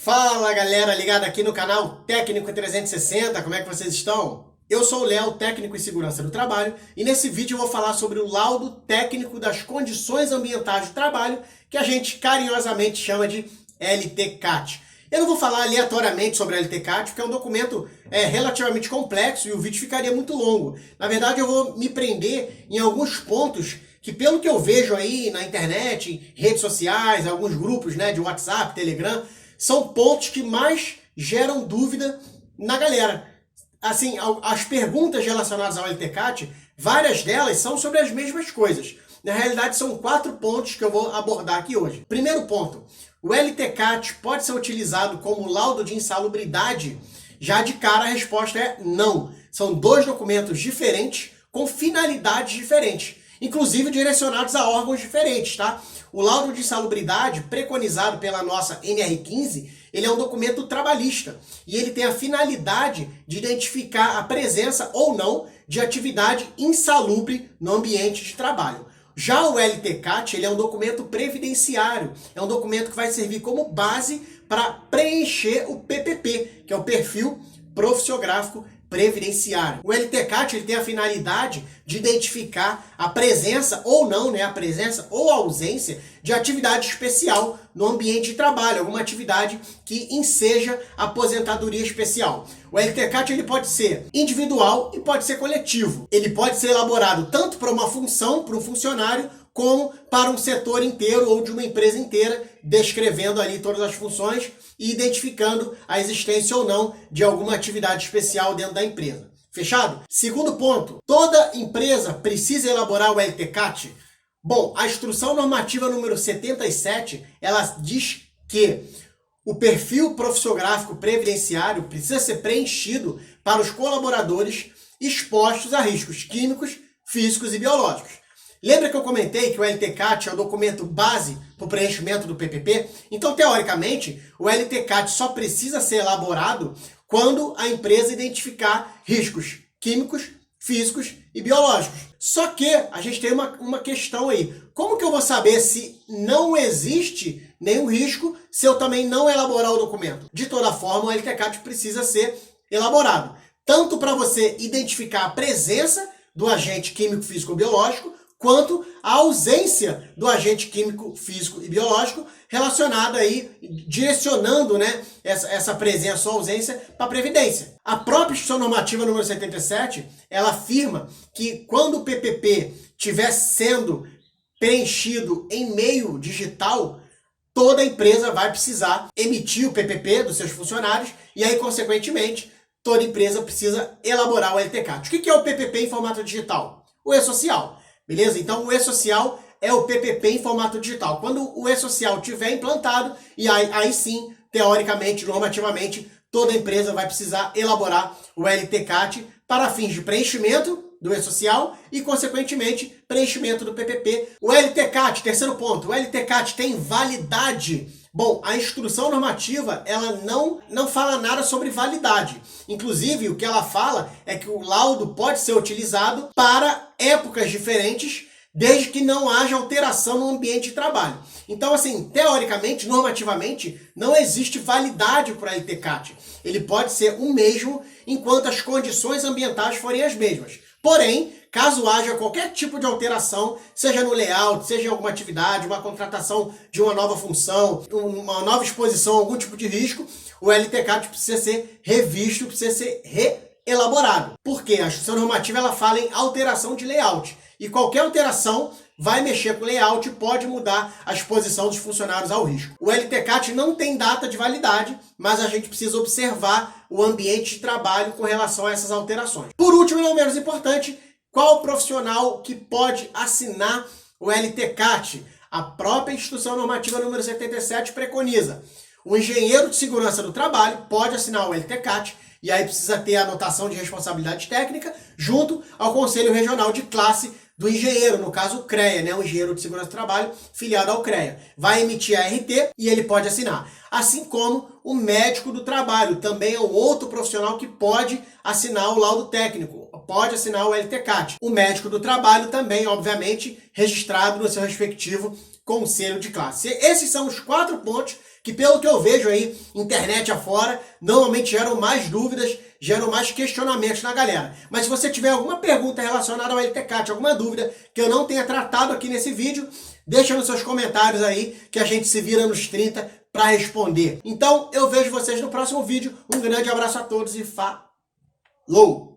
Fala galera, ligada aqui no canal Técnico 360, como é que vocês estão? Eu sou o Léo, técnico em segurança do trabalho, e nesse vídeo eu vou falar sobre o laudo técnico das condições ambientais do trabalho, que a gente carinhosamente chama de LTCAT. Eu não vou falar aleatoriamente sobre a LTCAT, porque é um documento relativamente complexo e o vídeo ficaria muito longo. Na verdade, eu vou me prender em alguns pontos que, pelo que eu vejo aí na internet, em redes sociais, alguns grupos, de WhatsApp, Telegram, são pontos que mais geram dúvida na galera. Assim, as perguntas relacionadas ao LTCAT, várias delas são sobre as mesmas coisas. Na realidade, são 4 pontos que eu vou abordar aqui hoje. Primeiro ponto, o LTCAT pode ser utilizado como laudo de insalubridade? Já de cara a resposta é não. São 2 documentos diferentes com finalidades diferentes, inclusive direcionados a órgãos diferentes, tá? O laudo de insalubridade, preconizado pela nossa NR15, ele é um documento trabalhista e ele tem a finalidade de identificar a presença ou não de atividade insalubre no ambiente de trabalho. Já o LTCAT, ele é um documento previdenciário, é um documento que vai servir como base para preencher o PPP, que é o Perfil Profissiográfico Previdenciário. O LTCAT ele tem a finalidade de identificar a presença ou não, a presença ou a ausência de atividade especial no ambiente de trabalho, alguma atividade que enseja aposentadoria especial. O LTCAT ele pode ser individual e pode ser coletivo. Ele pode ser elaborado tanto para uma função, para um funcionário, como para um setor inteiro ou de uma empresa inteira, descrevendo ali todas as funções e identificando a existência ou não de alguma atividade especial dentro da empresa. Fechado? Segundo ponto, toda empresa precisa elaborar o LTCAT? Bom, a Instrução Normativa número 77, ela diz que o perfil profissiográfico previdenciário precisa ser preenchido para os colaboradores expostos a riscos químicos, físicos e biológicos. Lembra que eu comentei que o LTCAT é o documento base para o preenchimento do PPP? Então, teoricamente, o LTCAT só precisa ser elaborado quando a empresa identificar riscos químicos, físicos e biológicos. Só que a gente tem uma questão aí. Como que eu vou saber se não existe nenhum risco se eu também não elaborar o documento? De toda forma, o LTCAT precisa ser elaborado. Tanto para você identificar a presença do agente químico, físico ou biológico, quanto a ausência do agente químico, físico e biológico relacionado aí, direcionando essa presença ou ausência para a Previdência. A própria Instrução Normativa número 77, ela afirma que quando o PPP estiver sendo preenchido em meio digital, toda empresa vai precisar emitir o PPP dos seus funcionários e aí, consequentemente, toda empresa precisa elaborar o LTCAT. O que é o PPP em formato digital? O E-Social. Beleza? Então, o E-Social é o PPP em formato digital. Quando o E-Social estiver implantado, e aí sim, teoricamente, normativamente, toda empresa vai precisar elaborar o LTCAT para fins de preenchimento do E-Social e, consequentemente, preenchimento do PPP. O LTCAT, terceiro ponto, o LTCAT tem validade. Bom, a instrução normativa, ela não fala nada sobre validade. Inclusive, o que ela fala é que o laudo pode ser utilizado para épocas diferentes, desde que não haja alteração no ambiente de trabalho. Então, assim, teoricamente, normativamente, não existe validade para o LTCAT. Ele pode ser o mesmo enquanto as condições ambientais forem as mesmas. Porém, caso haja qualquer tipo de alteração, seja no layout, seja em alguma atividade, uma contratação de uma nova função, uma nova exposição a algum tipo de risco, o LTCAT precisa ser revisto, precisa ser reelaborado. Porque a Instrução Normativa ela fala em alteração de layout. E qualquer alteração vai mexer com o layout e pode mudar a exposição dos funcionários ao risco. O LTCAT não tem data de validade, mas a gente precisa observar o ambiente de trabalho com relação a essas alterações. Por último, e não menos importante, qual profissional que pode assinar o LTCAT? A própria Instrução Normativa número 77 preconiza. O engenheiro de segurança do trabalho pode assinar o LTCAT, e aí precisa ter a anotação de responsabilidade técnica junto ao Conselho Regional de Classe do engenheiro, no caso o CREA, o engenheiro de segurança do trabalho filiado ao CREA. Vai emitir a RT e ele pode assinar. Assim como o médico do trabalho, também é um outro profissional que pode assinar o laudo técnico, pode assinar o LTCAT. O médico do trabalho também, obviamente, registrado no seu respectivo conselho de classe. Esses são os 4 pontos que pelo que eu vejo aí, internet afora, normalmente geram mais dúvidas, geram mais questionamentos na galera. Mas se você tiver alguma pergunta relacionada ao LTCAT, alguma dúvida que eu não tenha tratado aqui nesse vídeo, deixa nos seus comentários aí que a gente se vira nos 30 para responder. Então, eu vejo vocês no próximo vídeo. Um grande abraço a todos e falou!